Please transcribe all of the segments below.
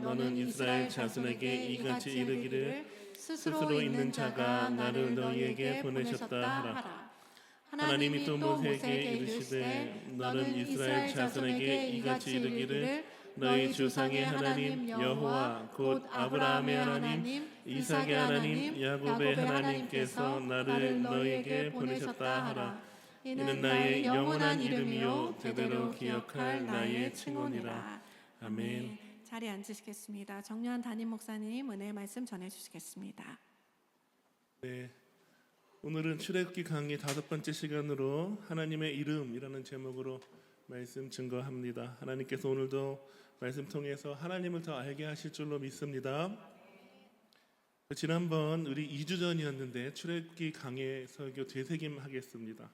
너는 이스라엘 자손에게 이같이 이르기를 스스로 있는 자가 나를 너희에게 보내셨다 하라. 하나님이 또 모세에게 이르시되 너는 이스라엘 자손에게 이같이 이르기를 너희 조상의 하나님 여호와 곧 아브라함의 하나님 이삭의 하나님 야곱의 하나님께서 나를 너희에게 보내셨다 하라. 이는 나의 영원한 이름이요 대대로 기억할 나의 칭언이라. 아멘. 자리에 앉으시겠습니다. 정요한 담임 목사님 은혜의 말씀 전해주시겠습니다. 네, 오늘은 출애굽기 강의 5번째 시간으로 하나님의 이름이라는 제목으로 말씀 증거합니다. 하나님께서 오늘도 말씀 통해서 하나님을 더 알게 하실 줄로 믿습니다. 지난번 우리 2주 전이었는데 출애굽기 강의 설교 되새김하겠습니다.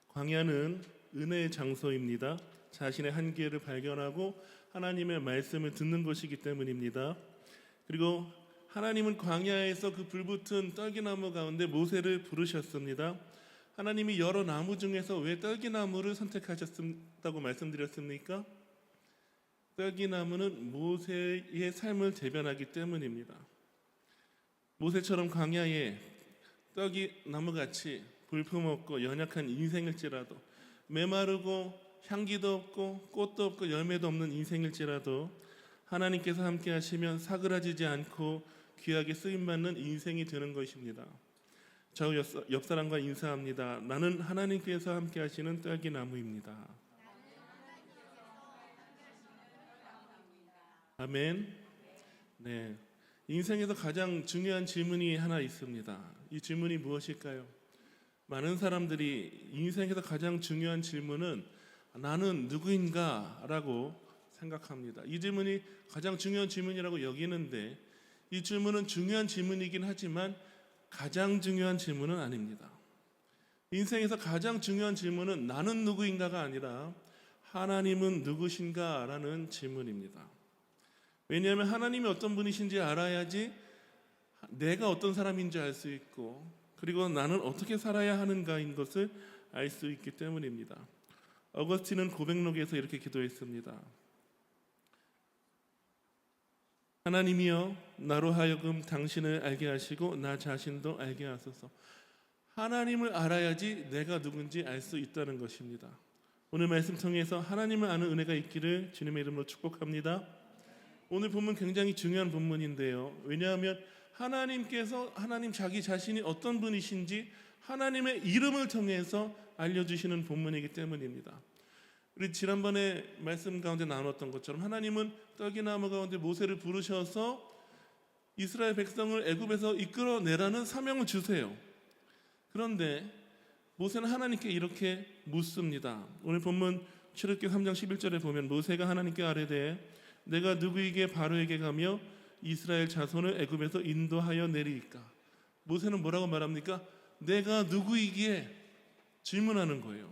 광야는 은혜의 장소입니다. 자신의 한계를 발견하고 하나님의 말씀을 듣는 것이기 때문입니다. 그리고 하나님은 광야에서 그 불붙은 떨기나무 가운데 모세를 부르셨습니다. 하나님이 여러 나무 중에서 왜 떨기나무를 선택하셨다고 말씀드렸습니까? 떨기나무는 모세의 삶을 대변하기 때문입니다. 모세처럼 광야에 떨기나무같이 볼품없고 연약한 인생일지라도, 메마르고 향기도 없고 꽃도 없고 열매도 없는 인생일지라도 하나님께서 함께 하시면 사그라지지 않고 귀하게 쓰임받는 인생이 되는 것입니다. 저 옆 사람과 인사합니다. 나는 하나님께서 함께 하시는 떨기나무입니다. 아멘. 네, 인생에서 가장 중요한 질문이 하나 있습니다. 이 질문이 무엇일까요? 많은 사람들이 인생에서 가장 중요한 질문은 나는 누구인가? 라고 생각합니다. 이 질문이 가장 중요한 질문이라고 여기는데 이 질문은 중요한 질문이긴 하지만 가장 중요한 질문은 아닙니다. 인생에서 가장 중요한 질문은 나는 누구인가가 아니라 하나님은 누구신가? 라는 질문입니다. 왜냐하면 하나님이 어떤 분이신지 알아야지 내가 어떤 사람인지 알 수 있고 그리고 나는 어떻게 살아야 하는가인 것을 알 수 있기 때문입니다. 어거스틴은 고백록에서 이렇게 기도했습니다. 하나님이여 나로 하여금 당신을 알게 하시고 나 자신도 알게 하소서. 하나님을 알아야지 내가 누군지 알 수 있다는 것입니다. 오늘 말씀 통해서 하나님을 아는 은혜가 있기를 주님의 이름으로 축복합니다. 오늘 본문 굉장히 중요한 본문인데요. 왜냐하면 하나님께서 하나님 자기 자신이 어떤 분이신지 하나님의 이름을 통해서 알려주시는 본문이기 때문입니다. 우리 지난번에 말씀 가운데 나눴던 것처럼 하나님은 떨기나무 가운데 모세를 부르셔서 이스라엘 백성을 애굽에서 이끌어내라는 사명을 주세요. 그런데 모세는 하나님께 이렇게 묻습니다. 오늘 본문 출애굽기 3장 11절에 보면 모세가 하나님께 아뢰되 내가 누구에게 바로에게 가며 이스라엘 자손을 애굽에서 인도하여 내리이까? 모세는 뭐라고 말합니까? 내가 누구이기에 질문하는 거예요.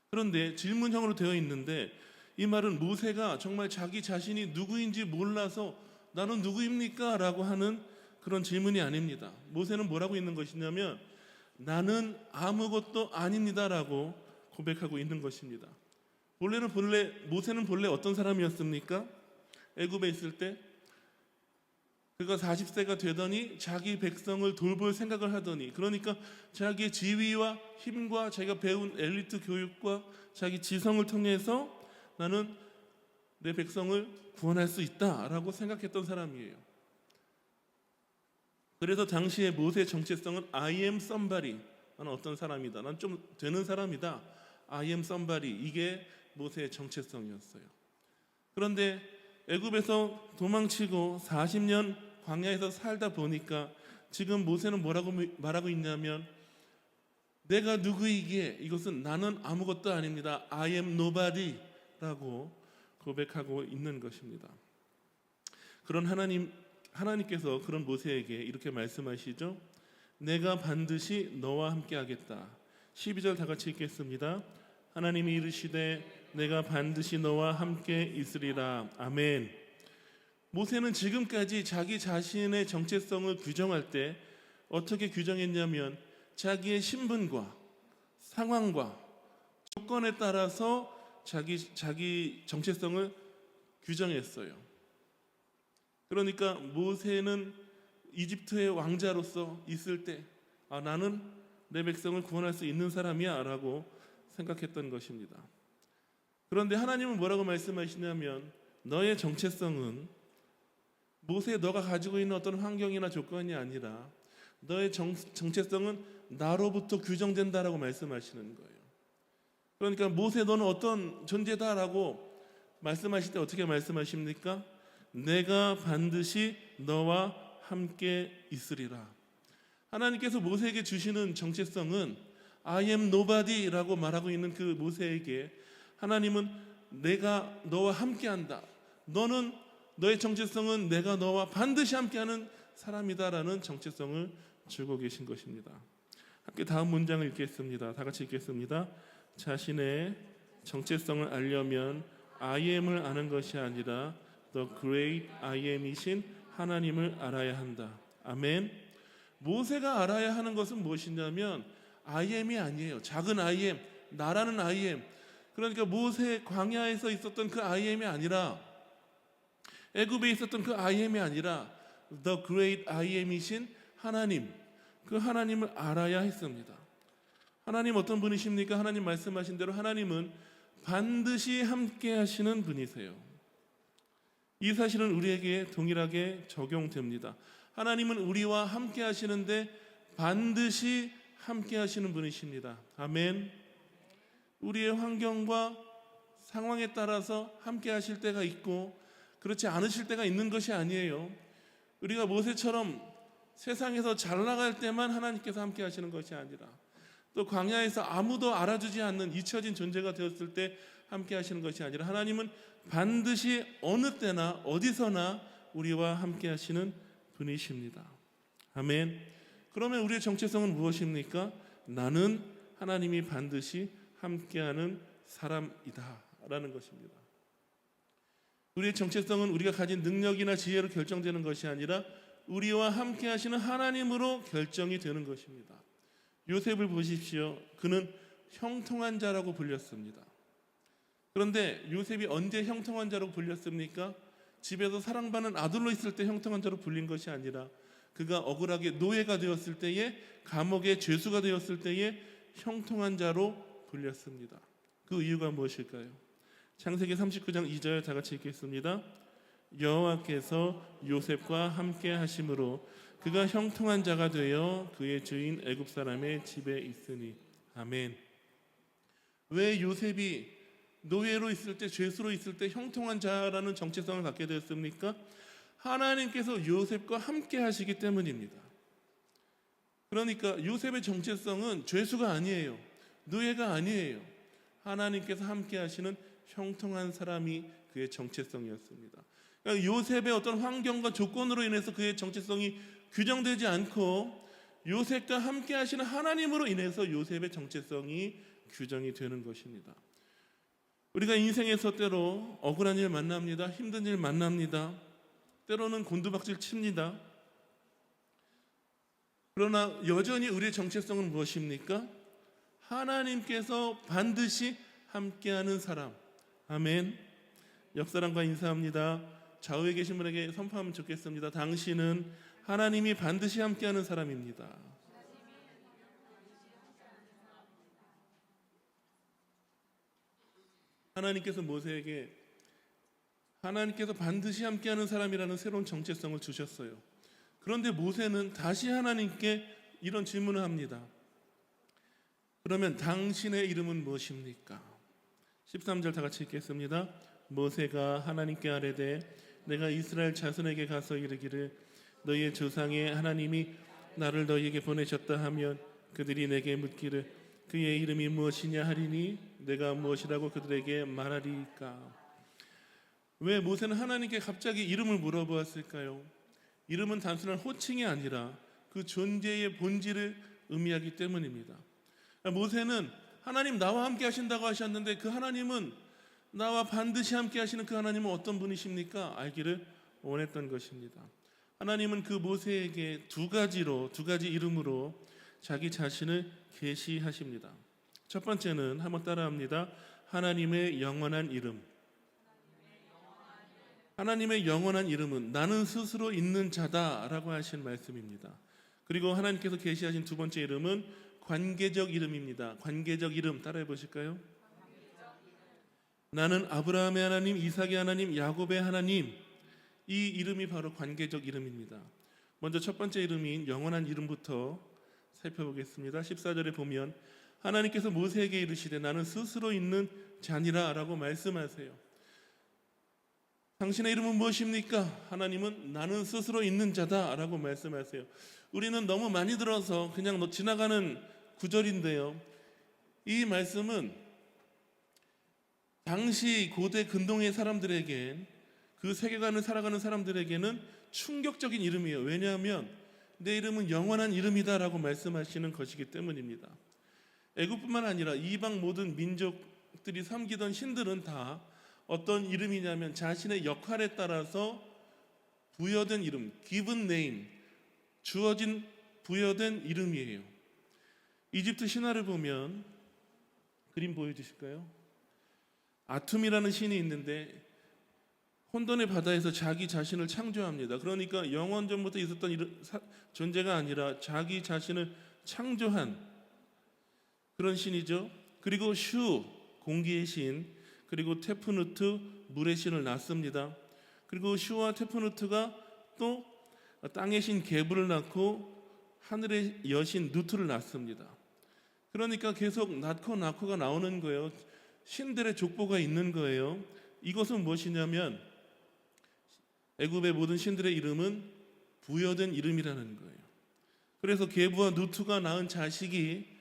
그런데 질문형으로 되어 있는데 이 말은 모세가 정말 자기 자신이 누구인지 몰라서 나는 누구입니까? 라고 하는 그런 질문이 아닙니다. 모세는 뭐라고 있는 것이냐면 나는 아무것도 아닙니다 라고 고백하고 있는 것입니다. 모세는 본래 어떤 사람이었습니까? 애굽에 있을 때 그가 40세가 되더니 자기 백성을 돌볼 생각을 하더니, 그러니까 자기의 지위와 힘과 자기가 배운 엘리트 교육과 자기 지성을 통해서 나는 내 백성을 구원할 수 있다라고 생각했던 사람이에요. 그래서 당시에 모세의 정체성은 I am somebody, 나는 어떤 사람이다, 난 좀 되는 사람이다, I am somebody, 이게 모세의 정체성이었어요. 그런데 애굽에서 도망치고 40년 광야에서 살다 보니까 지금 모세는 뭐라고 말하고 있냐면 내가 누구이기에 이것은 나는 아무것도 아닙니다. I am nobody 라고 고백하고 있는 것입니다. 그런 하나님께서 그런 모세에게 이렇게 말씀하시죠. 내가 반드시 너와 함께 하겠다. 12절 다 같이 읽겠습니다. 하나님이 이르시되 내가 반드시 너와 함께 있으리라. 아멘. 모세는 지금까지 자기 자신의 정체성을 규정할 때 어떻게 규정했냐면 자기의 신분과 상황과 조건에 따라서 자기 정체성을 규정했어요. 그러니까 모세는 이집트의 왕자로서 있을 때 나는 내 백성을 구원할 수 있는 사람이야 라고 생각했던 것입니다. 그런데 하나님은 뭐라고 말씀하시냐면 너의 정체성은 모세 너가 가지고 있는 어떤 환경이나 조건이 아니라 너의 정체성은 나로부터 규정된다라고 말씀하시는 거예요. 그러니까 모세 너는 어떤 존재다라고 말씀하실 때 어떻게 말씀하십니까? 내가 반드시 너와 함께 있으리라. 하나님께서 모세에게 주시는 정체성은 I am nobody라고 말하고 있는 그 모세에게 하나님은 내가 너와 함께한다. 너의 정체성은 내가 너와 반드시 함께하는 사람이다라는 정체성을 주고 계신 것입니다. 함께 다음 문장을 읽겠습니다. 다 같이 읽겠습니다. 자신의 정체성을 알려면 I am을 아는 것이 아니라 The Great I am이신 하나님을 알아야 한다. 아멘. 모세가 알아야 하는 것은 무엇이냐면 I am이 아니에요. 작은 I am, 나라는 I am. 그러니까 모세 광야에서 있었던 그 I am이 아니라 애굽에 있었던 그 I am이 아니라 The Great I am이신 하나님, 그 하나님을 알아야 했습니다. 하나님 어떤 분이십니까? 하나님 말씀하신 대로 하나님은 반드시 함께 하시는 분이세요. 이 사실은 우리에게 동일하게 적용됩니다. 하나님은 우리와 함께 하시는데 반드시 함께 하시는 분이십니다. 아멘. 우리의 환경과 상황에 따라서 함께 하실 때가 있고 그렇지 않으실 때가 있는 것이 아니에요. 우리가 모세처럼 세상에서 잘 나갈 때만 하나님께서 함께 하시는 것이 아니라 또 광야에서 아무도 알아주지 않는 잊혀진 존재가 되었을 때 함께 하시는 것이 아니라 하나님은 반드시 어느 때나 어디서나 우리와 함께 하시는 분이십니다. 아멘. 그러면 우리의 정체성은 무엇입니까? 나는 하나님이 반드시 함께하는 사람이다 라는 것입니다. 우리의 정체성은 우리가 가진 능력이나 지혜로 결정되는 것이 아니라 우리와 함께 하시는 하나님으로 결정이 되는 것입니다. 요셉을 보십시오. 그는 형통한 자라고 불렸습니다. 그런데 요셉이 언제 형통한 자로 불렸습니까? 집에서 사랑받는 아들로 있을 때 형통한 자로 불린 것이 아니라 그가 억울하게 노예가 되었을 때에 감옥의 죄수가 되었을 때에 형통한 자로 불렸습니다. 그 이유가 무엇일까요? 창세기 39장 2절 다 같이 읽겠습니다. 여호와께서 요셉과 함께 하심으로 그가 형통한 자가 되어 그의 주인 애굽 사람의 집에 있으니. 아멘. 왜 요셉이 노예로 있을 때 죄수로 있을 때 형통한 자라는 정체성을 갖게 되었습니까? 하나님께서 요셉과 함께 하시기 때문입니다. 그러니까 요셉의 정체성은 죄수가 아니에요. 노예가 아니에요. 하나님께서 함께 하시는 형통한 사람이 그의 정체성이었습니다. 그러니까 요셉의 어떤 환경과 조건으로 인해서 그의 정체성이 규정되지 않고 요셉과 함께 하시는 하나님으로 인해서 요셉의 정체성이 규정이 되는 것입니다. 우리가 인생에서 때로 억울한 일 만납니다. 힘든 일 만납니다. 때로는 곤두박질 칩니다. 그러나 여전히 우리의 정체성은 무엇입니까? 하나님께서 반드시 함께하는 사람. 아멘. 옆 사람과 인사합니다. 좌우에 계신 분에게 선포하면 좋겠습니다. 당신은 하나님이 반드시 함께하는 사람입니다. 하나님께서 모세에게 하나님께서 반드시 함께하는 사람이라는 새로운 정체성을 주셨어요. 그런데 모세는 다시 하나님께 이런 질문을 합니다. 그러면 당신의 이름은 무엇입니까? 13절 다 같이 읽겠습니다. 모세가 하나님께 아뢰되 내가 이스라엘 자손에게 가서 이르기를 너희의 조상의 하나님이 나를 너희에게 보내셨다 하면 그들이 내게 묻기를 그의 이름이 무엇이냐 하리니 내가 무엇이라고 그들에게 말하리까? 왜 모세는 하나님께 갑자기 이름을 물어보았을까요? 이름은 단순한 호칭이 아니라 그 존재의 본질을 의미하기 때문입니다. 모세는 하나님 나와 함께 하신다고 하셨는데 그 하나님은 나와 반드시 함께 하시는 그 하나님은 어떤 분이십니까? 알기를 원했던 것입니다. 하나님은 그 모세에게 두 가지 이름으로 자기 자신을 계시하십니다. 첫 번째는 한번 따라합니다. 하나님의 영원한 이름. 하나님의 영원한 이름은 나는 스스로 있는 자다라고 하신 말씀입니다. 그리고 하나님께서 계시하신 두 번째 이름은 관계적 이름입니다. 관계적 이름 따라해 보실까요? 나는 아브라함의 하나님, 이삭의 하나님, 야곱의 하나님. 이 이름이 바로 관계적 이름입니다. 먼저 첫 번째 이름인 영원한 이름부터 살펴보겠습니다. 14절에 보면 하나님께서 모세에게 이르시되 나는 스스로 있는 자니라 라고 말씀하세요. 당신의 이름은 무엇입니까? 하나님은 나는 스스로 있는 자다 라고 말씀하세요. 우리는 너무 많이 들어서 그냥 지나가는 구절인데요, 이 말씀은 당시 고대 근동의 사람들에게, 그 세계관을 살아가는 사람들에게는 충격적인 이름이에요. 왜냐하면 내 이름은 영원한 이름이다 라고 말씀하시는 것이기 때문입니다. 애국뿐만 아니라 이방 모든 민족들이 섬기던 신들은 다 어떤 이름이냐면 자신의 역할에 따라서 부여된 이름, given name, 주어진 부여된 이름이에요. 이집트 신화를 보면 그림 보여주실까요? 아툼이라는 신이 있는데 혼돈의 바다에서 자기 자신을 창조합니다. 그러니까 영원전부터 있었던 존재가 아니라 자기 자신을 창조한 그런 신이죠. 그리고 슈, 공기의 신, 그리고 테프누트, 물의 신을 낳습니다. 그리고 슈와 테프누트가 또 땅의 신 게브를 낳고 하늘의 여신 누트를 낳습니다. 그러니까 계속 낳고가 나오는 거예요. 신들의 족보가 있는 거예요. 이것은 무엇이냐면 애굽의 모든 신들의 이름은 부여된 이름이라는 거예요. 그래서 게브와 누트가 낳은 자식이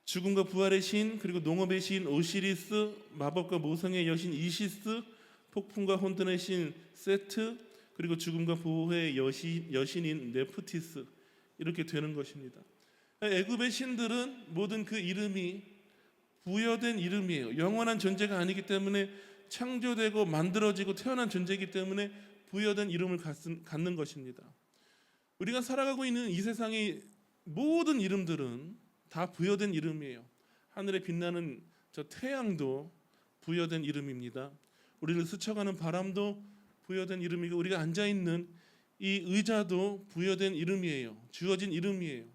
죽음과 부활의 신, 그리고 농업의 신 오시리스, 마법과 모성의 여신 이시스, 폭풍과 혼돈의 신 세트, 그리고 죽음과 보호의 여신인 네프티스, 이렇게 되는 것입니다. 애굽의 신들은 모든 그 이름이 부여된 이름이에요. 영원한 존재가 아니기 때문에 창조되고 만들어지고 태어난 존재이기 때문에 부여된 이름을 갖는 것입니다. 우리가 살아가고 있는 이 세상의 모든 이름들은 다 부여된 이름이에요. 하늘에 빛나는 저 태양도 부여된 이름입니다. 우리를 스쳐가는 바람도 부여된 이름이고, 우리가 앉아있는 이 의자도 부여된 이름이에요. 주어진 이름이에요.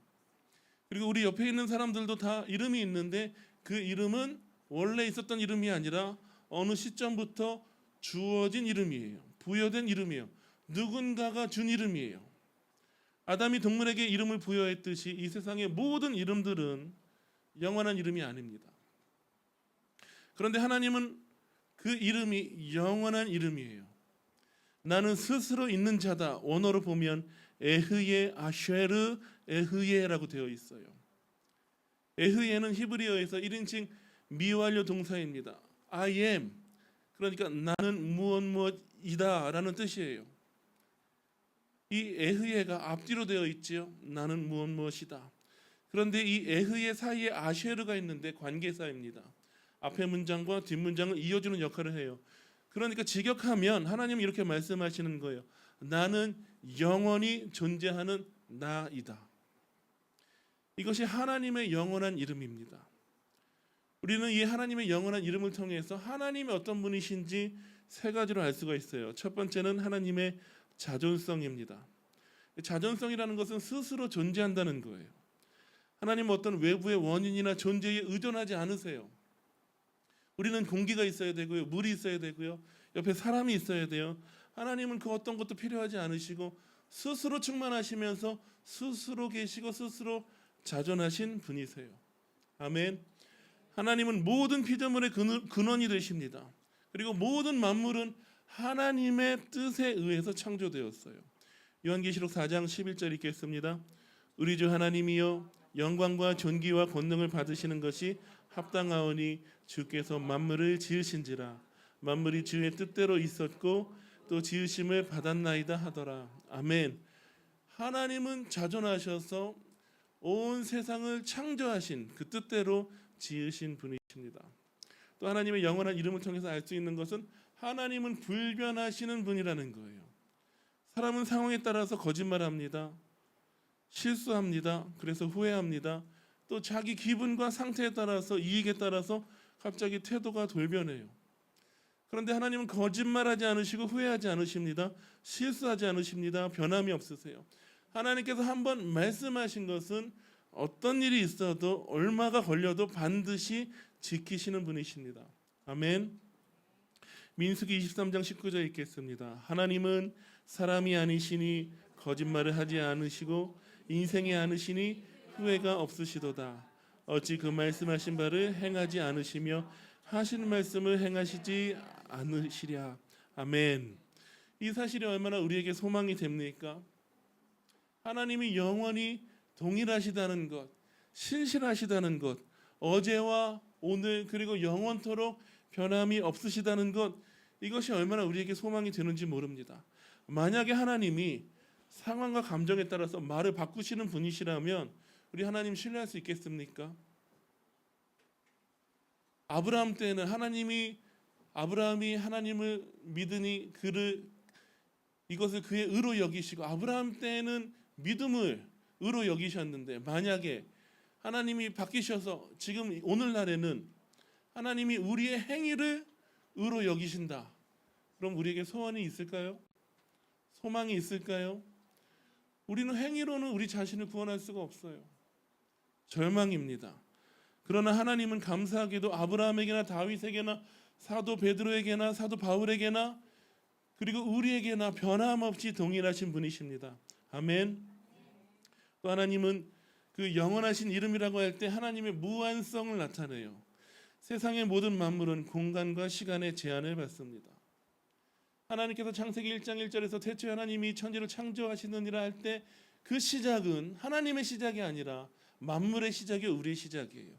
그리고 우리 옆에 있는 사람들도 다 이름이 있는데 그 이름은 원래 있었던 이름이 아니라 어느 시점부터 주어진 이름이에요. 부여된 이름이에요. 누군가가 준 이름이에요. 아담이 동물에게 이름을 부여했듯이 이 세상의 모든 이름들은 영원한 이름이 아닙니다. 그런데 하나님은 그 이름이 영원한 이름이에요. 나는 스스로 있는 자다. 원어로 보면 에흐예 아쉐르 에흐예라고 되어 있어요. 에흐예는 히브리어에서 1인칭 미완료 동사입니다. I am, 그러니까 나는 무엇이다 라는 뜻이에요. 이 에흐예가 앞뒤로 되어 있지요. 나는 무엇이다. 그런데 이 에흐예 사이에 아쉐르가 있는데 관계사입니다. 앞에 문장과 뒷 문장을 이어주는 역할을 해요. 그러니까 직역하면 하나님이 이렇게 말씀하시는 거예요. 나는 영원히 존재하는 나이다. 이것이 하나님의 영원한 이름입니다. 우리는 이 하나님의 영원한 이름을 통해서 하나님이 어떤 분이신지 세 가지로 알 수가 있어요. 첫 번째는 하나님의 자존성입니다. 자존성이라는 것은 스스로 존재한다는 거예요. 하나님은 어떤 외부의 원인이나 존재에 의존하지 않으세요. 우리는 공기가 있어야 되고요, 물이 있어야 되고요, 옆에 사람이 있어야 돼요. 하나님은 그 어떤 것도 필요하지 않으시고 스스로 충만하시면서 스스로 계시고 스스로 자존하신 분이세요. 아멘. 하나님은 모든 피조물의 근원이 되십니다. 그리고 모든 만물은 하나님의 뜻에 의해서 창조되었어요. 요한계시록 4장 11절 읽겠습니다. 우리 주 하나님이여 영광과 존귀와 권능을 받으시는 것이 합당하오니 주께서 만물을 지으신지라. 만물이 주의 뜻대로 있었고 또 지으심을 받았나이다 하더라. 아멘. 하나님은 자존하셔서 온 세상을 창조하신 그 뜻대로 지으신 분이십니다. 또 하나님의 영원한 이름을 통해서 알 수 있는 것은 하나님은 불변하시는 분이라는 거예요. 사람은 상황에 따라서 거짓말합니다. 실수합니다. 그래서 후회합니다. 또 자기 기분과 상태에 따라서, 이익에 따라서 갑자기 태도가 돌변해요. 그런데 하나님은 거짓말하지 않으시고 후회하지 않으십니다. 실수하지 않으십니다. 변함이 없으세요. 하나님께서 한번 말씀하신 것은 어떤 일이 있어도 얼마가 걸려도 반드시 지키시는 분이십니다. 아멘. 민수기 23장 19절 읽겠습니다. 하나님은 사람이 아니시니 거짓말을 하지 않으시고 인생이 아니시니 후회가 없으시도다. 어찌 그 말씀하신 바를 행하지 않으시며 하신 말씀을 행하시지 않으시랴. 아멘. 이 사실이 얼마나 우리에게 소망이 됩니까? 하나님이 영원히 동일하시다는 것, 신실하시다는 것, 어제와 오늘 그리고 영원토록 변함이 없으시다는 것, 이것이 얼마나 우리에게 소망이 되는지 모릅니다. 만약에 하나님이 상황과 감정에 따라서 말을 바꾸시는 분이시라면 우리 하나님 신뢰할 수 있겠습니까? 아브라함 때는 아브라함이 하나님을 믿으니 이것을 그의 의로 여기시고, 아브라함 때는 믿음을 의로 여기셨는데, 만약에 하나님이 바뀌셔서 지금 오늘날에는 하나님이 우리의 행위를 의로 여기신다. 그럼 우리에게 소원이 있을까요? 소망이 있을까요? 우리는 행위로는 우리 자신을 구원할 수가 없어요. 절망입니다. 그러나 하나님은 감사하게도 아브라함에게나 다윗에게나 사도 베드로에게나 사도 바울에게나 그리고 우리에게나 변함없이 동일하신 분이십니다. 아멘. 또 하나님은 그 영원하신 이름이라고 할 때 하나님의 무한성을 나타내요. 세상의 모든 만물은 공간과 시간의 제한을 받습니다. 하나님께서 창세기 1장 1절에서 태초에 하나님이 천지를 창조하시느니라 할 때 그 시작은 하나님의 시작이 아니라 만물의 시작이 우리의 시작이에요.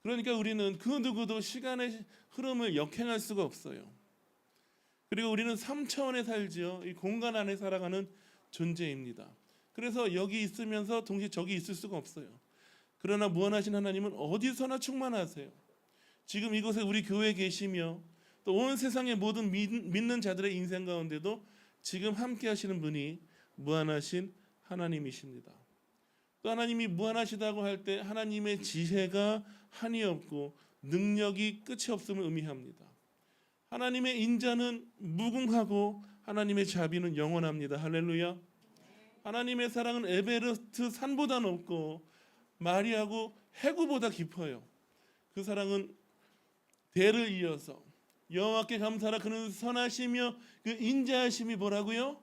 그러니까 우리는 그 누구도 시간의 흐름을 역행할 수가 없어요. 그리고 우리는 3차원에 살지요. 이 공간 안에 살아가는 존재입니다. 그래서 여기 있으면서 동시에 저기 있을 수가 없어요. 그러나 무한하신 하나님은 어디서나 충만하세요. 지금 이곳에 우리 교회에 계시며 또 온 세상의 모든 믿는 자들의 인생 가운데도 지금 함께 하시는 분이 무한하신 하나님이십니다. 또 하나님이 무한하시다고 할 때 하나님의 지혜가 한이 없고 능력이 끝이 없음을 의미합니다. 하나님의 인자는 무궁하고 하나님의 자비는 영원합니다. 할렐루야. 하나님의 사랑은 에베레스트 산보다 높고 마리아고 해구보다 깊어요. 그 사랑은 대를 이어서 여호와께 감사하라 그는 선하시며 그 인자하심이 뭐라고요?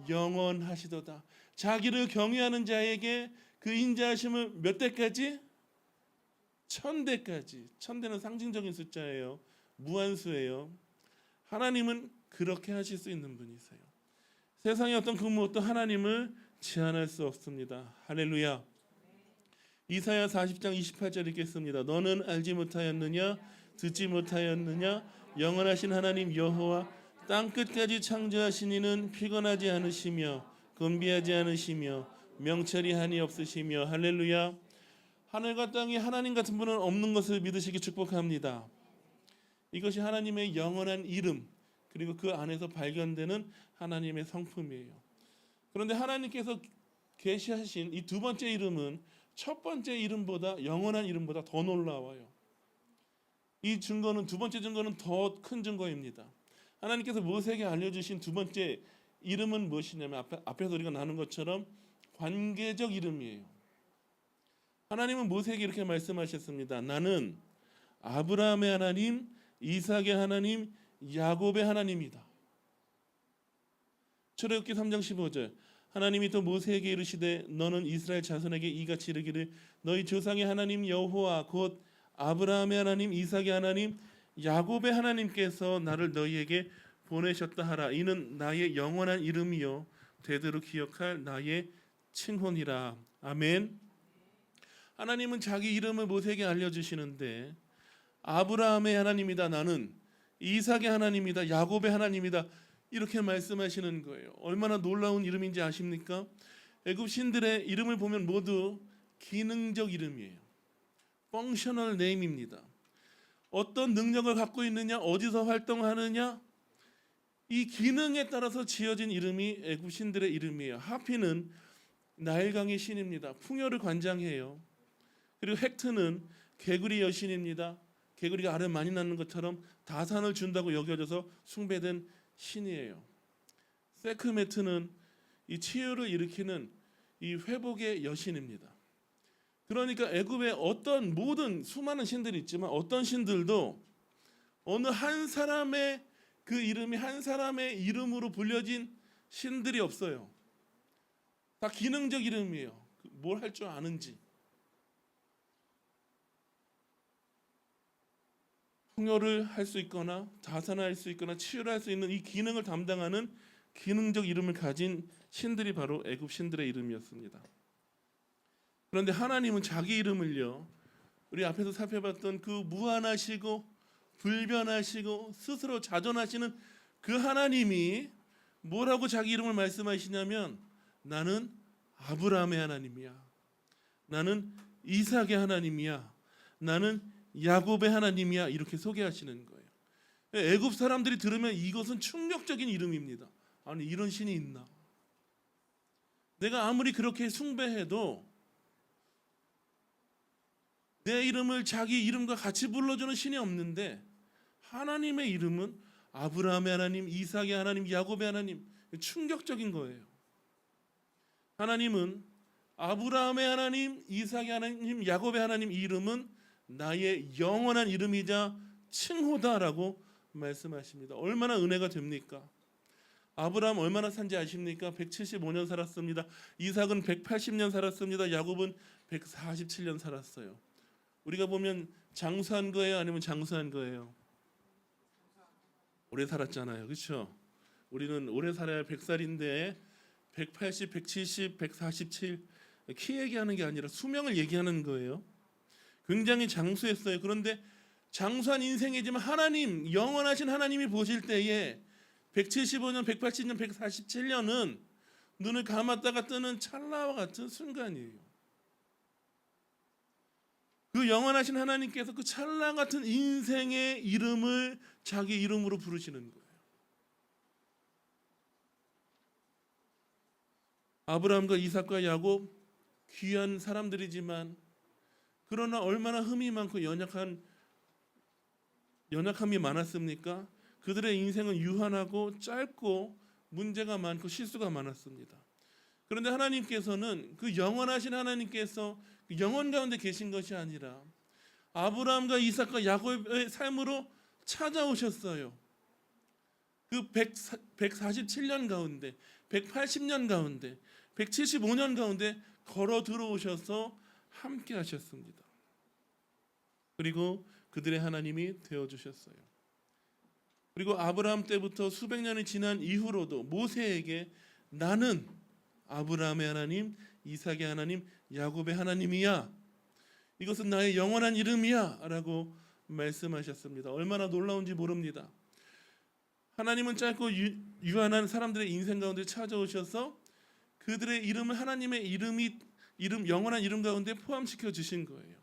영원하시도다. 자기를 경외하는 자에게 그 인자하심을 몇 대까지? 1000대까지. 1000대는 상징적인 숫자예요. 무한수예요. 하나님은 그렇게 하실 수 있는 분이세요. 세상의 어떤 그 무엇도 하나님을 제한할 수 없습니다. 할렐루야. 이사야 40장 28절 읽겠습니다. 너는 알지 못하였느냐? 듣지 못하였느냐? 영원하신 하나님 여호와 땅끝까지 창조하신 이는 피곤하지 않으시며 곤비하지 않으시며 명철이 한이 없으시며. 할렐루야. 하늘과 땅에 하나님 같은 분은 없는 것을 믿으시기 축복합니다. 이것이 하나님의 영원한 이름 그리고 그 안에서 발견되는 하나님의 성품이에요. 그런데 하나님께서 계시하신 이 두 번째 이름은 첫 번째 이름보다 영원한 이름보다 더 놀라워요. 이 증거는 두 번째 증거는 더 큰 증거입니다. 하나님께서 모세에게 알려주신 두 번째 이름은 무엇이냐면 앞에서 우리가 나눈 것처럼 관계적 이름이에요. 하나님은 모세에게 이렇게 말씀하셨습니다. 나는 아브라함의 하나님, 이삭의 하나님, 야곱의 하나님이다. 출애굽기 3장 15절 하나님이 또 모세에게 이르시되 너는 이스라엘 자손에게 이같이 이르기를 너희 조상의 하나님 여호와 곧 아브라함의 하나님, 이삭의 하나님, 야곱의 하나님께서 나를 너희에게 보내셨다 하라. 이는 나의 영원한 이름이요 되도록 기억할 나의 칭호니라. 아멘. 하나님은 자기 이름을 모세에게 알려주시는데 아브라함의 하나님이다 나는, 이삭의 하나님이다 야곱의 하나님이다 이렇게 말씀하시는 거예요. 얼마나 놀라운 이름인지 아십니까? 애굽 신들의 이름을 보면 모두 기능적 이름이에요. 펑셔널 네임입니다. 어떤 능력을 갖고 있느냐, 어디서 활동하느냐, 이 기능에 따라서 지어진 이름이 애굽 신들의 이름이에요. 하피는 나일강의 신입니다. 풍요를 관장해요. 그리고 헥트는 개구리 여신입니다. 개구리가 알을 많이 낳는 것처럼 다산을 준다고 여겨져서 숭배된 신이에요. 세크메트는 이 치유를 일으키는 이 회복의 여신입니다. 그러니까 애굽의 어떤 모든 수많은 신들이 있지만 어떤 신들도 어느 한 사람의 그 이름이 한 사람의 이름으로 불려진 신들이 없어요. 다 기능적 이름이에요. 뭘 할 줄 아는지. 풍요를 할 수 있거나 다산할 수 있거나 치유를 할 수 있는 이 기능을 담당하는 기능적 이름을 가진 신들이 바로 애굽 신들의 이름이었습니다. 그런데 하나님은 자기 이름을요, 우리 앞에서 살펴봤던 그 무한하시고 불변하시고 스스로 자존하시는 그 하나님이 뭐라고 자기 이름을 말씀하시냐면 나는 아브라함의 하나님이야. 나는 이삭의 하나님이야. 나는 야곱의 하나님이야. 이렇게 소개하시는 거예요. 애굽 사람들이 들으면 이것은 충격적인 이름입니다. 아니 이런 신이 있나? 내가 아무리 그렇게 숭배해도 내 이름을 자기 이름과 같이 불러주는 신이 없는데 하나님의 이름은 아브라함의 하나님, 이삭의 하나님, 야곱의 하나님. 충격적인 거예요. 하나님은 아브라함의 하나님, 이삭의 하나님, 야곱의 하나님 이 이름은 나의 영원한 이름이자 칭호다라고 말씀하십니다. 얼마나 은혜가 됩니까? 아브라함 얼마나 산지 아십니까? 175년 살았습니다. 이삭은 180년 살았습니다. 야곱은 147년 살았어요. 우리가 보면 장수한 거예요? 아니면 장수한 거예요? 오래 살았잖아요. 그렇죠? 우리는 오래 살아야 100살인데 180, 170, 147 키 얘기하는 게 아니라 수명을 얘기하는 거예요. 굉장히 장수했어요. 그런데 장수한 인생이지만 하나님, 영원하신 하나님이 보실 때에 175년, 180년, 147년은 눈을 감았다가 뜨는 찰나와 같은 순간이에요. 그 영원하신 하나님께서 그 찰나 같은 인생의 이름을 자기 이름으로 부르시는 거예요. 아브라함과 이삭과 야곱 귀한 사람들이지만 그러나 얼마나 흠이 많고 연약함이 많았습니까? 그들의 인생은 유한하고 짧고 문제가 많고 실수가 많았습니다. 그런데 하나님께서는 그 영원하신 하나님께서 영원 가운데 계신 것이 아니라 아브라함과 이삭과 야곱의 삶으로 찾아오셨어요. 그 147년 가운데, 180년 가운데, 175년 가운데 걸어 들어오셔서 함께 하셨습니다. 그리고 그들의 하나님이 되어주셨어요. 그리고 아브라함 때부터 수백 년이 지난 이후로도 모세에게 나는 아브라함의 하나님, 이삭의 하나님, 야곱의 하나님이야. 이것은 나의 영원한 이름이야 라고 말씀하셨습니다. 얼마나 놀라운지 모릅니다. 하나님은 짧고 유한한 사람들의 인생 가운데 찾아오셔서 그들의 이름을 하나님의 이름 영원한 이름 가운데 포함시켜 주신 거예요.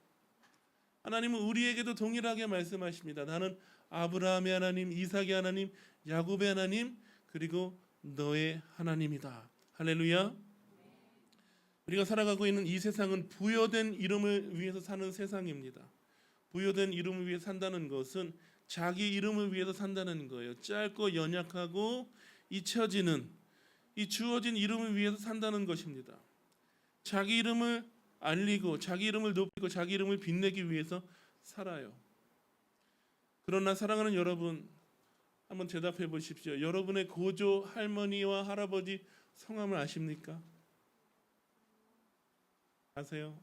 하나님은 우리에게도 동일하게 말씀하십니다. 나는 아브라함의 하나님, 이삭의 하나님, 야곱의 하나님, 그리고 너의 하나님이다. 할렐루야. 우리가 살아가고 있는 이 세상은 부여된 이름을 위해서 사는 세상입니다. 부여된 이름을 위해 산다는 것은 자기 이름을 위해서 산다는 거예요. 짧고 연약하고 잊혀지는 이 주어진 이름을 위해서 산다는 것입니다. 자기 이름을 알리고 자기 이름을 높이고 자기 이름을 빛내기 위해서 살아요. 그러나 사랑하는 여러분, 한번 대답해 보십시오. 여러분의 고조 할머니와 할아버지 성함을 아십니까? 아세요?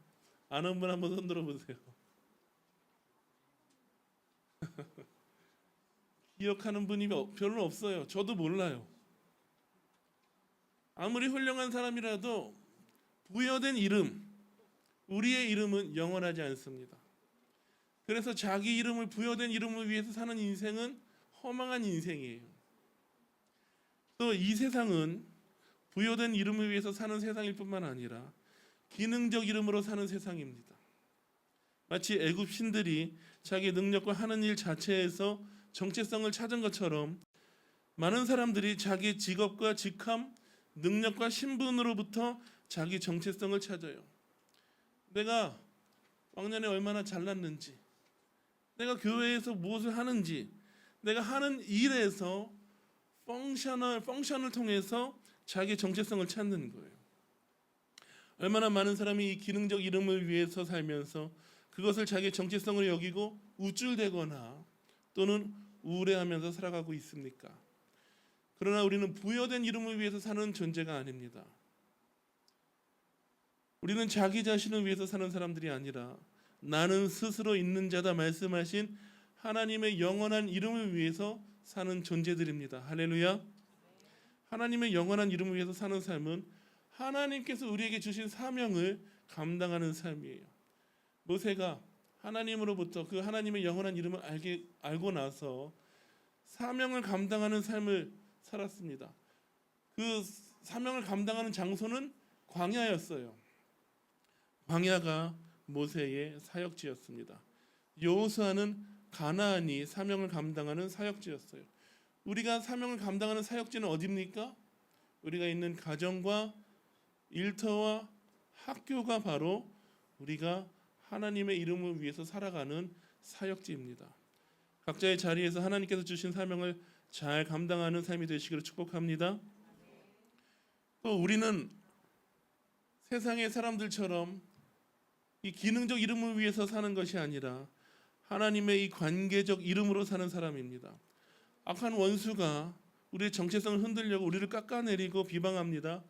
아는 분 한번 손 들어보세요. 기억하는 분이 별로 없어요. 저도 몰라요. 아무리 훌륭한 사람이라도 부여된 이름, 우리의 이름은 영원하지 않습니다. 그래서 자기 이름을 부여된 이름을 위해서 사는 인생은 허망한 인생이에요. 또 이 세상은 부여된 이름을 위해서 사는 세상일 뿐만 아니라 기능적 이름으로 사는 세상입니다. 마치 애굽 신들이 자기 능력과 하는 일 자체에서 정체성을 찾은 것처럼 많은 사람들이 자기 직업과 직함, 능력과 신분으로부터 자기 정체성을 찾아요. 내가 왕년에 얼마나 잘났는지, 내가 교회에서 무엇을 하는지, 내가 하는 일에서 펑션을 통해서 자기의 정체성을 찾는 거예요. 얼마나 많은 사람이 이 기능적 이름을 위해서 살면서 그것을 자기의 정체성으로 여기고 우쭐대거나 또는 우울해하면서 살아가고 있습니까? 그러나 우리는 부여된 이름을 위해서 사는 존재가 아닙니다. 우리는 자기 자신을 위해서 사는 사람들이 아니라 나는 스스로 있는 자다 말씀하신 하나님의 영원한 이름을 위해서 사는 존재들입니다. 할렐루야. 하나님의 영원한 이름을 위해서 사는 삶은 하나님께서 우리에게 주신 사명을 감당하는 삶이에요. 모세가 하나님으로부터 그 하나님의 영원한 이름을 알고 나서 사명을 감당하는 삶을 살았습니다. 그 사명을 감당하는 장소는 광야였어요. 광야가 모세의 사역지였습니다. 여호수아는 가나안이 사명을 감당하는 사역지였어요. 우리가 사명을 감당하는 사역지는 어디입니까? 우리가 있는 가정과 일터와 학교가 바로 우리가 하나님의 이름을 위해서 살아가는 사역지입니다. 각자의 자리에서 하나님께서 주신 사명을 잘 감당하는 삶이 되시기를 축복합니다. 또 우리는 세상의 사람들처럼 이 기능적 이름을 위해서 사는 것이 아니라 하나님의 이 관계적 이름으로 사는 사람입니다. 악한 원수가 우리의 정체성을 흔들려고 우리를 깎아내리고 비방합니다.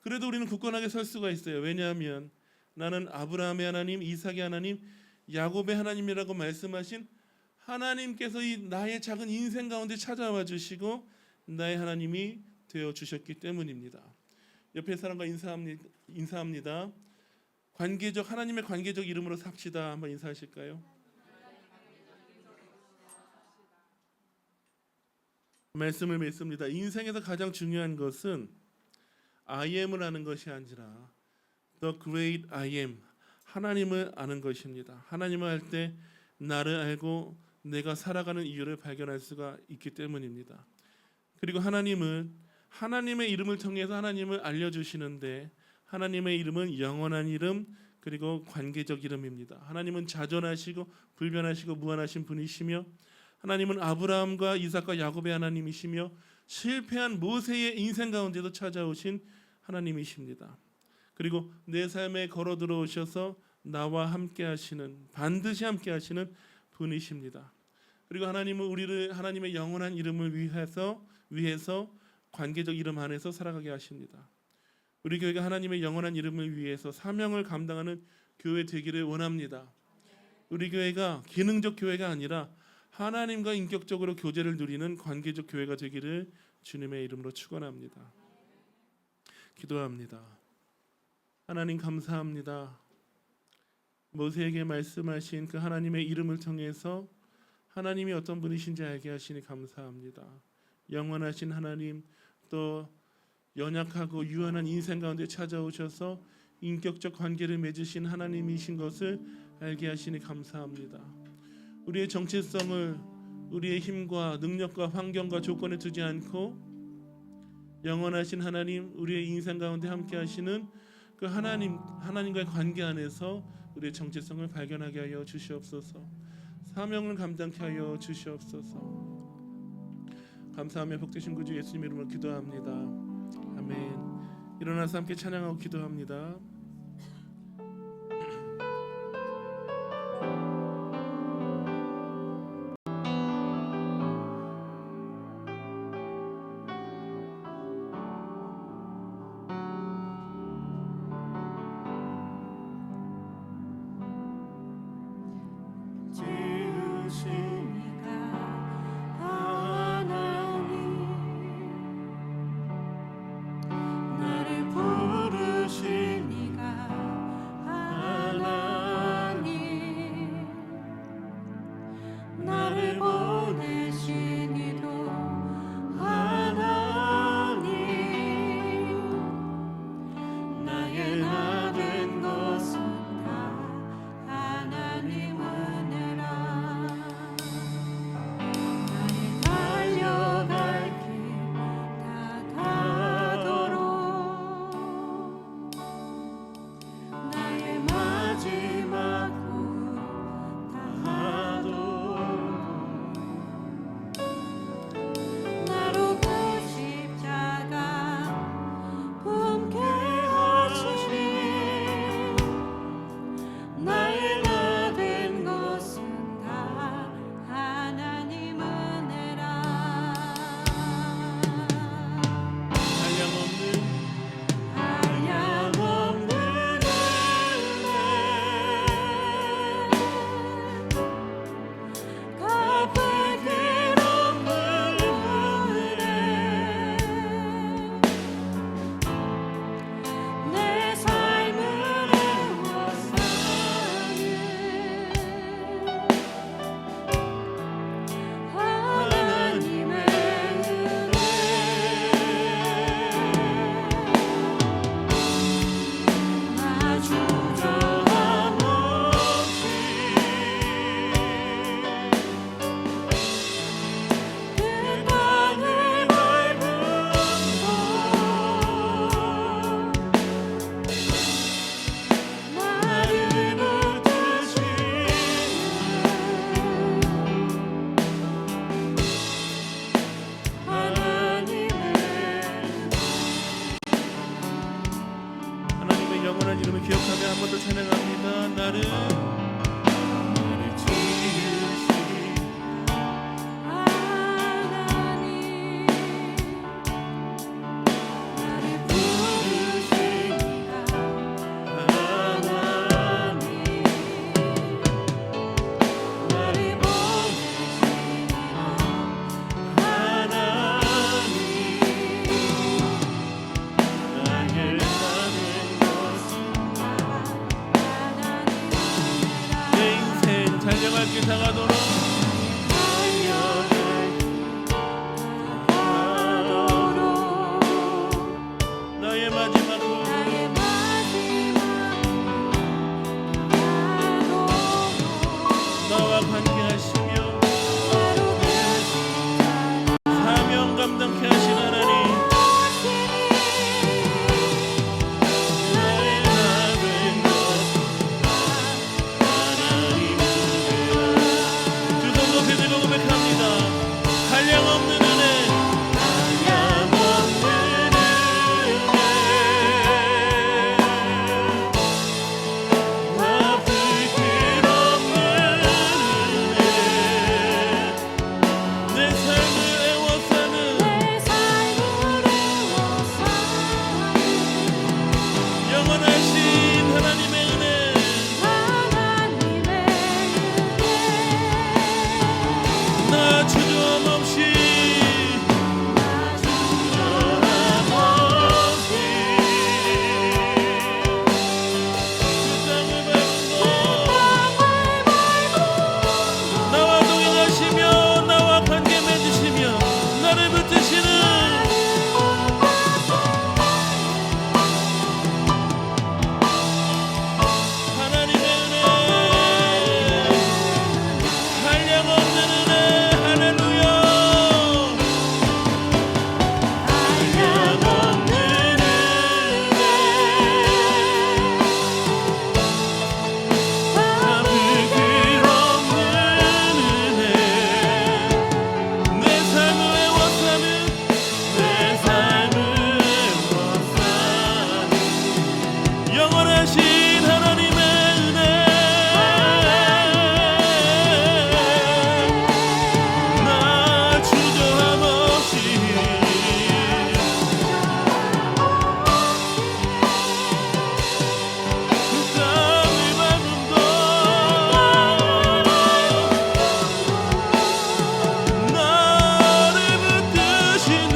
그래도 우리는 굳건하게 설 수가 있어요. 왜냐하면 나는 아브라함의 하나님, 이삭의 하나님, 야곱의 하나님이라고 말씀하신 하나님께서 이 나의 작은 인생 가운데 찾아와 주시고 나의 하나님이 되어 주셨기 때문입니다. 옆에 사람과 인사합니다. 하나님의 관계적 이름으로 삽시다. 한번 인사하실까요? 말씀을 맺습니다. 인생에서 가장 중요한 것은 I am을 아는 것이 아니라 The Great I am, 하나님을 아는 것입니다. 하나님을 알 때 나를 알고 내가 살아가는 이유를 발견할 수가 있기 때문입니다. 그리고 하나님은 하나님의 이름을 통해서 하나님을 알려주시는데 하나님의 이름은 영원한 이름 그리고 관계적 이름입니다. 하나님은 자존하시고 불변하시고 무한하신 분이시며 하나님은 아브라함과 이삭과 야곱의 하나님이시며 실패한 모세의 인생 가운데도 찾아오신 하나님이십니다. 그리고 내 삶에 걸어 들어오셔서 나와 함께 하시는, 반드시 함께 하시는 분이십니다. 그리고 하나님은 우리를 하나님의 영원한 이름을 위해서 관계적 이름 안에서 살아가게 하십니다. 우리 교회가 하나님의 영원한 이름을 위해서 사명을 감당하는 교회 되기를 원합니다. 우리 교회가 기능적 교회가 아니라 하나님과 인격적으로 교제를 누리는 관계적 교회가 되기를 주님의 이름으로 축원합니다. 기도합니다. 하나님 감사합니다. 모세에게 말씀하신 그 하나님의 이름을 통해서 하나님이 어떤 분이신지 알게 하시니 감사합니다. 영원하신 하나님, 또 연약하고 유한한 인생 가운데 찾아오셔서 인격적 관계를 맺으신 하나님이신 것을 알게 하시니 감사합니다. 우리의 정체성을 우리의 힘과 능력과 환경과 조건에 두지 않고 영원하신 하나님, 우리의 인생 가운데 함께 하시는 그 하나님과의 관계 안에서 우리의 정체성을 발견하게 하여 주시옵소서. 사명을 감당케 하여 주시옵소서. 감사하며 복되신 구주 예수님 이름으로 기도합니다. 아멘. 일어나서 함께 찬양하고 기도합니다. 나를 부르시니 이름을 기억하며 한 번 더 찬양합니다. 나를 지으신 하나님 나를 부르시니가 하나님 나를 보내시니가 하나님 나를 사는 것인가 내 인생 달려갈 길 다가도록 나의 마지막으로 나와 관계하시며 사명 감당케 하신 하나님 나의 나된 것 두 손 높이 들고 고백합니다. 한량없는 은혜 내 삶을 애워싸는 영원하신 하나님의 은혜 나 주저함 없이 그 땅을 밟고 나와 동행하시며 나와 관계 맺으시며 나를 붙드시는 하나님의 은혜 한량없는 은혜 할렐루야 한량없는 은혜 아무길 없는 은혜 내 삶을 애워싸는 내 삶을 애워싸는 영원하신 하나님의 은혜 나 주저함 없이 그 땅을 밟음도 나를 붙드시는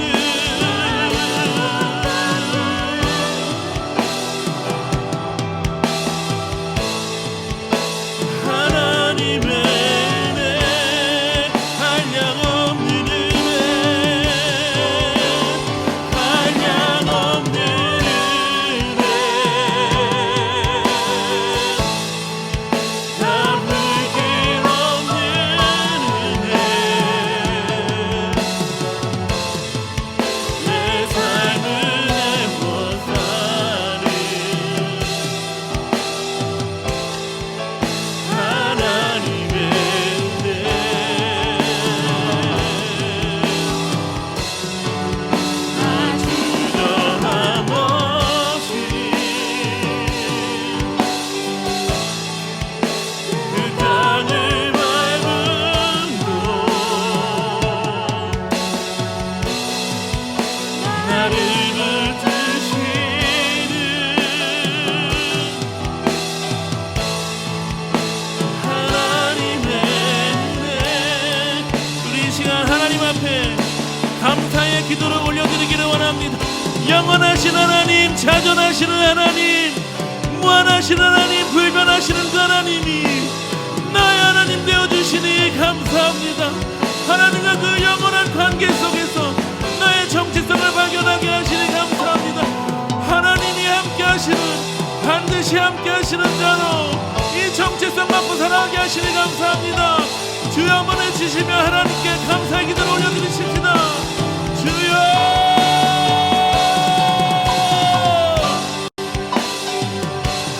하나님의 은혜 한량없는 은혜 한량없는 은혜 아무길 없는 은혜 내 삶을 애워싸는 하나님의 은혜 나 주저함 없이 그 땅을 밟음도 나를 붙드시는 하나님의 은혜 우리 이 시간 하나님 앞에 감사의 기도를 올려드리기를 원합니다. 영원하신 하나님 자존하시는 하나님 무한하신 하나님 불변하시는 그 하나님이 나의 하나님 되어주시니 감사합니다. 하나님과 그 영원한 관계 속에서 나의 정체성을 발견하게 하시니 감사합니다. 하나님이 함께 하시는 반드시 함께 하시는 자로 이 정체성 갖고 살아가게 하시니 감사합니다. 주여 한번 해주시며 하나님께 감사의 기도를 올려드리십시다. 주여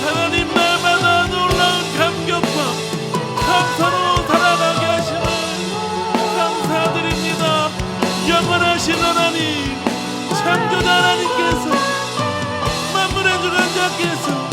하나님 날마다 놀라운 감격과 감사로 살아가게 하시는 감사드립니다. 영원하신 하나님 창조자 하나님께서 만물의 주관자께서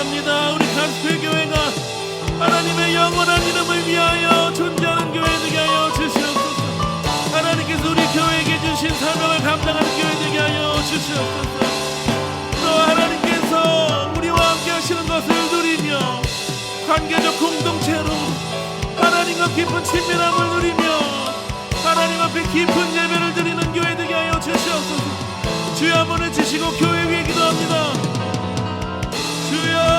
감사합니다. 우리 가스페 교회가 하나님의 영원한 이름을 위하여 존재하는 교회 되게 하여 주시옵소서. 하나님께서 우리 교회에게 주신 사명을 감당하는 교회 되게 하여 주시옵소서. 또 하나님께서 우리와 함께 하시는 것을 누리며 관계적 공동체로 하나님과 깊은 친밀함을 누리며 하나님 앞에 깊은 예배를 드리는 교회 되게 하여 주시옵소서. 주여 한번 주시고 교회 위에 기도합니다. 주여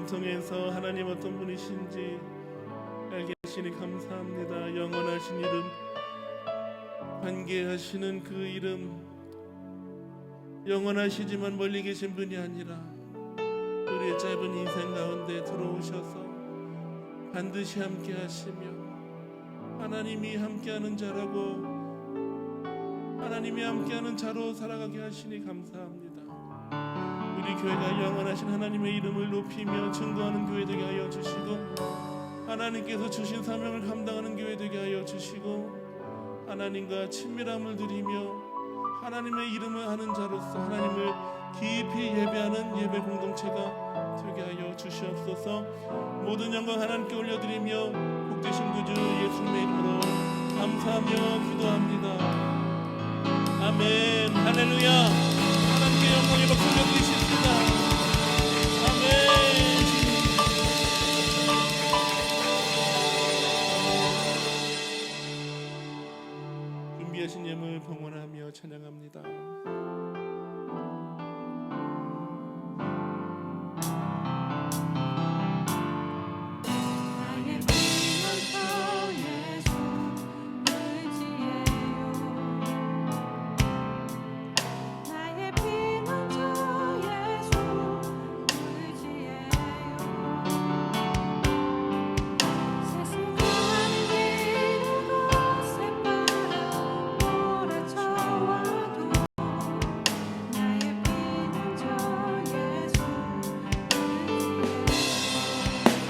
통해서 하나님 어떤 분이신지 알게 하시니 감사합니다. 영원하신 이름, 관계하시는 그 이름, 영원하시지만 멀리 계신 분이 아니라 우리의 짧은 인생 가운데 들어오셔서 반드시 함께 하시며 하나님이 함께하는 자라고 하나님이 함께하는 자로 살아가게 하시니 감사합니다. 우리 교회가 영원하신 하나님의 이름을 높이며 증거하는 교회 되게 하여 주시고 하나님께서 주신 사명을 감당하는 교회 되게 하여 주시고 하나님과 친밀함을 누리며 하나님의 이름을 하는 자로서 하나님을 깊이 예배하는 예배 공동체가 되게 하여 주시옵소서. 모든 영광 하나님께 올려드리며 복되신 구주 예수님의 이름으로 감사하며 기도합니다. 아멘. 할렐루야. 하나님께 영광의 박수 올려드리십시다. 아멘. 준비하신 예물 봉헌하며 찬양합니다.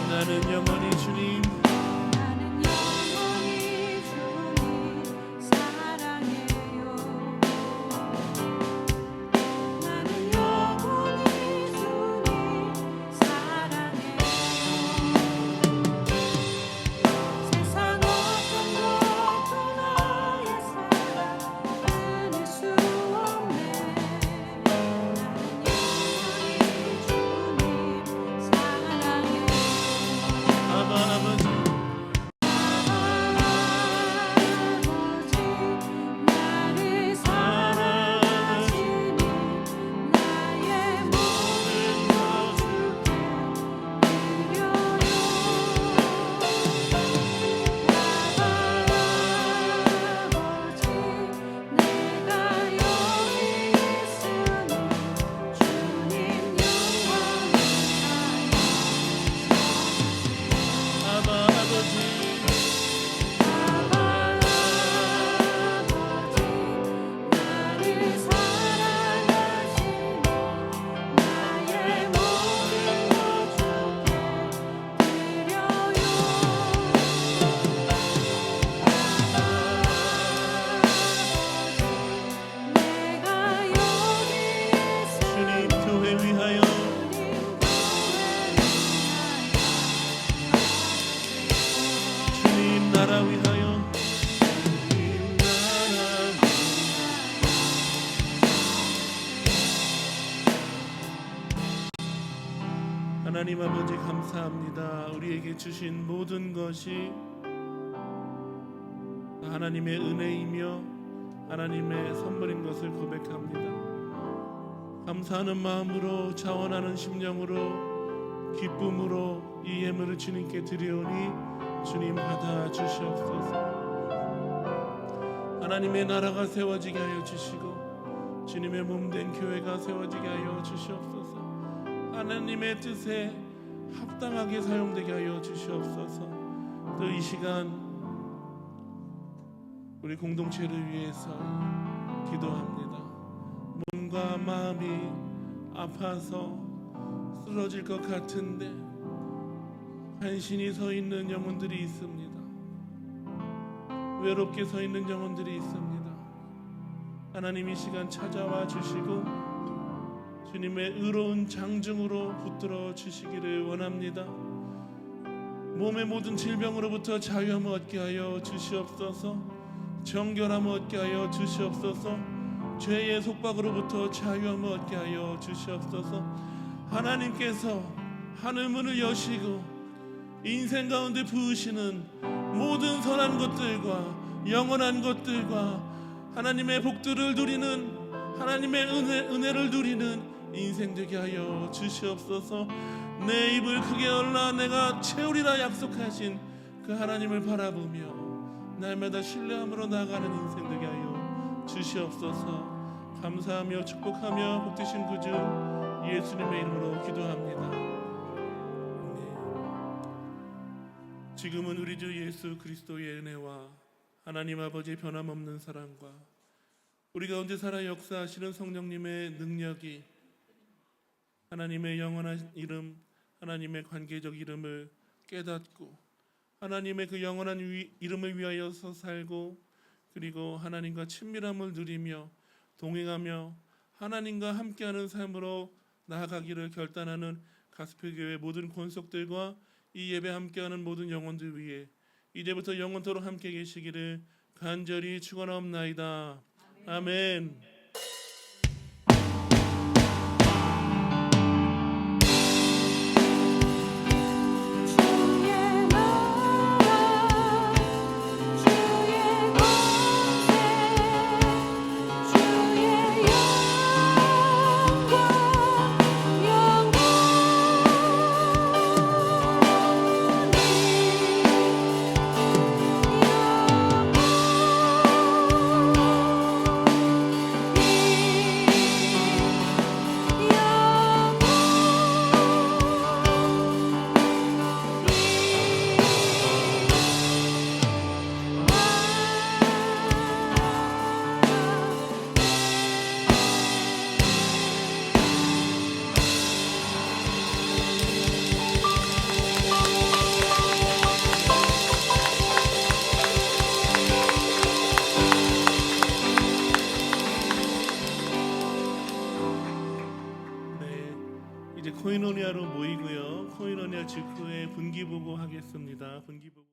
나는 영원히 주님 사랑해요. 나는 영원히 주님 사랑해요. 세상 어떤 것도 나의 사랑 끊을 수 없네. 나는 영원히 주님 사랑해요. 아버지 하나님 아버지 감사합니다. 우리에게 주신 모든 것이 하나님의 은혜이며 하나님의 선물인 것을 고백합니다. 감사하는 마음으로 자원하는 심령으로 기쁨으로 이 예물을 주님께 드리오니 주님 받아 주시옵소서. 하나님의 나라가 세워지게 하여 주시고 주님의 몸된 교회가 세워지게 하여 주시옵소서. 하나님의 뜻에 합당하게 사용되게 하여 주시옵소서. 또 이 시간 우리 공동체를 위해서 기도합니다. 몸과 마음이 아파서 쓰러질 것 같은데 간신히 서 있는 영혼들이 있습니다. 외롭게 서 있는 영혼들이 있습니다. 하나님 이 시간 찾아와 주시고 주님의 의로운 장중으로 붙들어 주시기를 원합니다. 몸의 모든 질병으로부터 자유함을 얻게 하여 주시옵소서. 정결함을 얻게 하여 주시옵소서. 죄의 속박으로부터 자유함을 얻게 하여 주시옵소서. 하나님께서 하늘문을 여시고 인생 가운데 부으시는 모든 선한 것들과 영원한 것들과 하나님의 복들을 누리는 하나님의 은혜를 누리는 인생 되게 하여 주시옵소서. 내 입을 크게 열라 내가 채우리라 약속하신 그 하나님을 바라보며 날마다 신뢰함으로 나아가는 인생 되게 하여 주시옵소서. 감사하며 축복하며 복되신 구주 예수님의 이름으로 기도합니다. 아멘. 지금은 우리 주 예수 그리스도의 은혜와 하나님 아버지의 변함없는 사랑과 우리 가운데 살아 역사하시는 성령님의 능력이 하나님의 영원한 이름, 하나님의 관계적 이름을 깨닫고 하나님의 그 영원한 이름을 위하여서 살고 그리고 하나님과 친밀함을 누리며 동행하며 하나님과 함께하는 삶으로 나아가기를 결단하는 가스펠교회 모든 권속들과 이 예배 함께하는 모든 영혼들 위해 이제부터 영원토록 함께 계시기를 간절히 축원하옵나이다. 아멘. 이제 코이노니아로 모이고요. 코이노니아 직후에 분기보고 하겠습니다. 분기보고.